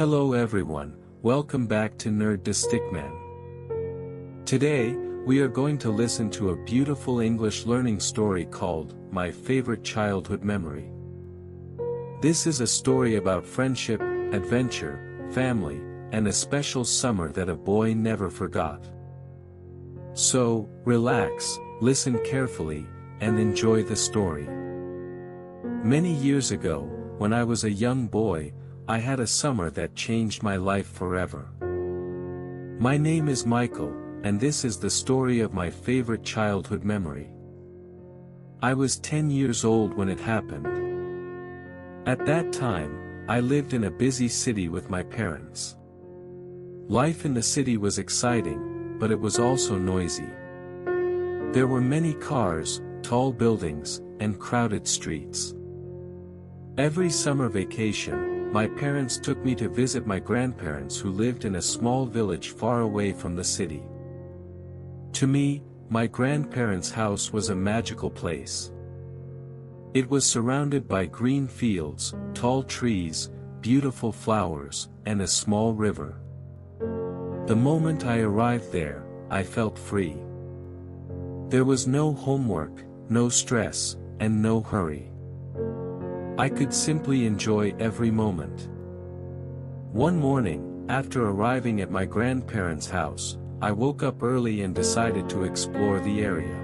Hello everyone, welcome back to Nerd to Stickman. Today, we are going to listen to a beautiful English learning story called My Favorite Childhood Memory. This is a story about friendship, adventure, family, and a special summer that a boy never forgot. So, relax, listen carefully, and enjoy the story. Many years ago, when I was a young boy, I had a summer that changed my life forever. My name is Michael, and this is the story of my favorite childhood memory. I was 10 years old when it happened. At that time, I lived in a busy city with my parents. Life in the city was exciting, but it was also noisy. There were many cars, tall buildings, and crowded streets. Every summer vacation, my parents took me to visit my grandparents who lived in a small village far away from the city. To me, my grandparents' house was a magical place. It was surrounded by green fields, tall trees, beautiful flowers, and a small river. The moment I arrived there, I felt free. There was no homework, no stress, and no hurry. I could simply enjoy every moment. One morning, after arriving at my grandparents' house, I woke up early and decided to explore the area.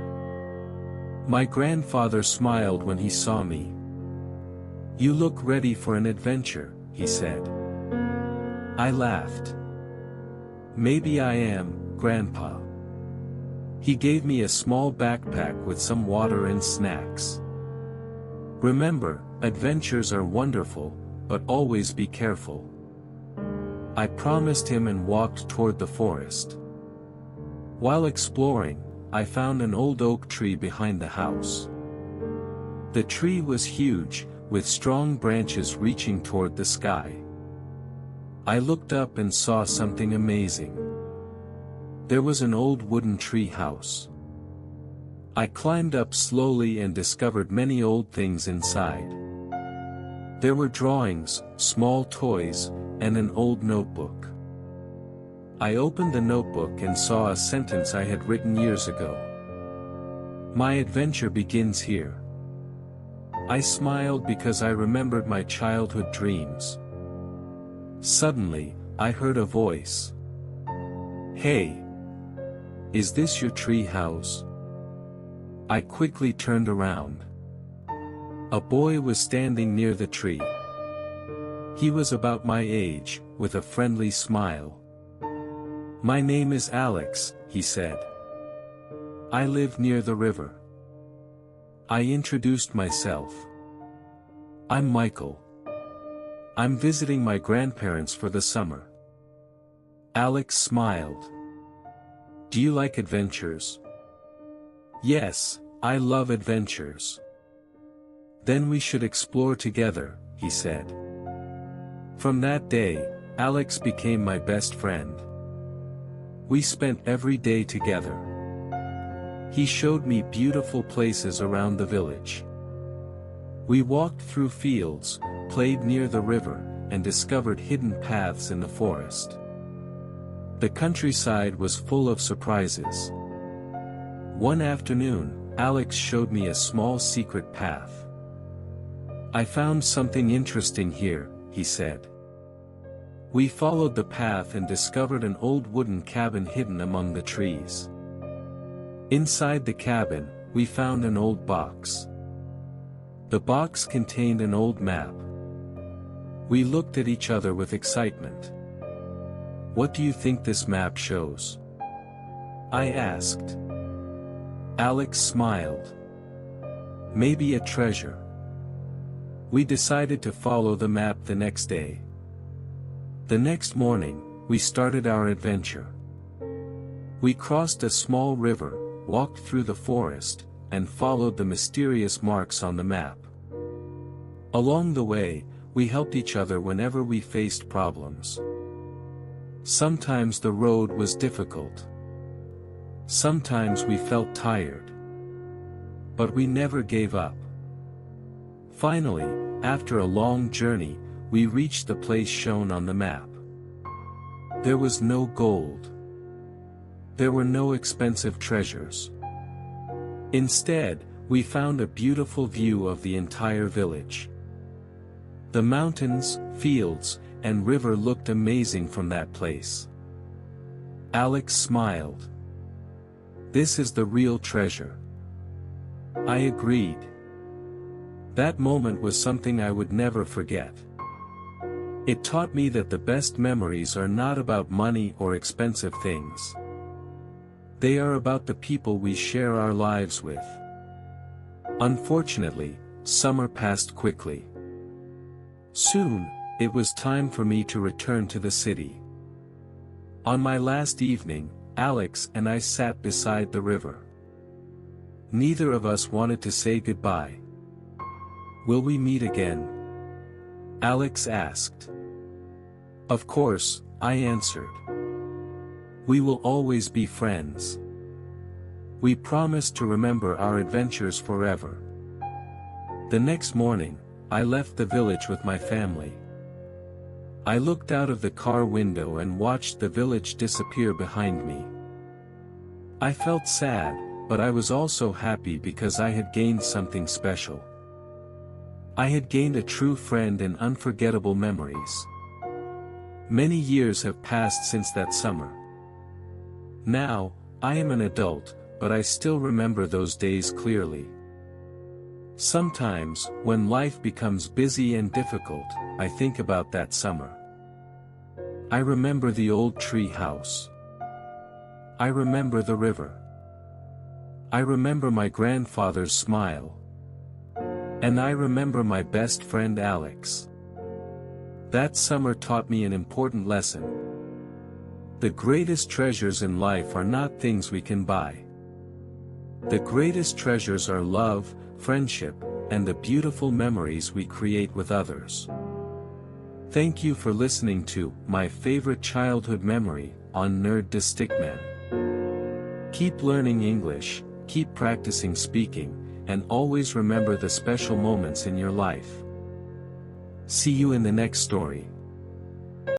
My grandfather smiled when he saw me. "You look ready for an adventure," he said. I laughed. "Maybe I am, Grandpa." He gave me a small backpack with some water and snacks. "Remember, adventures are wonderful, but always be careful." I promised him and walked toward the forest. While exploring, I found an old oak tree behind the house. The tree was huge, with strong branches reaching toward the sky. I looked up and saw something amazing. There was an old wooden tree house. I climbed up slowly and discovered many old things inside. There were drawings, small toys, and an old notebook. I opened the notebook and saw a sentence I had written years ago. "My adventure begins here." I smiled because I remembered my childhood dreams. Suddenly, I heard a voice. "Hey! Is this your tree house?" I quickly turned around. A boy was standing near the tree. He was about my age, with a friendly smile. "My name is Alex," he said. "I live near the river." I introduced myself. "I'm Michael. I'm visiting my grandparents for the summer." Alex smiled. "Do you like adventures?" "Yes, I love adventures." "Then we should explore together," he said. From that day, Alex became my best friend. We spent every day together. He showed me beautiful places around the village. We walked through fields, played near the river, and discovered hidden paths in the forest. The countryside was full of surprises. One afternoon, Alex showed me a small secret path. "I found something interesting here," he said. We followed the path and discovered an old wooden cabin hidden among the trees. Inside the cabin, we found an old box. The box contained an old map. We looked at each other with excitement. "What do you think this map shows?" I asked. Alex smiled. "Maybe a treasure." We decided to follow the map the next day. The next morning, we started our adventure. We crossed a small river, walked through the forest, and followed the mysterious marks on the map. Along the way, we helped each other whenever we faced problems. Sometimes the road was difficult. Sometimes we felt tired. But we never gave up. Finally, after a long journey, we reached the place shown on the map. There was no gold. There were no expensive treasures. Instead, we found a beautiful view of the entire village. The mountains, fields, and river looked amazing from that place. Alex smiled. "This is the real treasure." I agreed. That moment was something I would never forget. It taught me that the best memories are not about money or expensive things. They are about the people we share our lives with. Unfortunately, summer passed quickly. Soon, it was time for me to return to the city. On my last evening, Alex and I sat beside the river. Neither of us wanted to say goodbye. "Will we meet again?" Alex asked. "Of course," I answered. "We will always be friends." We promised to remember our adventures forever. The next morning, I left the village with my family. I looked out of the car window and watched the village disappear behind me. I felt sad, but I was also happy because I had gained something special. I had gained a true friend and unforgettable memories. Many years have passed since that summer. Now, I am an adult, but I still remember those days clearly. Sometimes, when life becomes busy and difficult, I think about that summer. I remember the old tree house. I remember the river. I remember my grandfather's smile. And I remember my best friend Alex. That summer taught me an important lesson. The greatest treasures in life are not things we can buy. The greatest treasures are love, friendship, and the beautiful memories we create with others. Thank you for listening to My Favorite Childhood Memory on Nerd to Stickman. Keep learning English, keep practicing speaking, and always remember the special moments in your life. See you in the next story.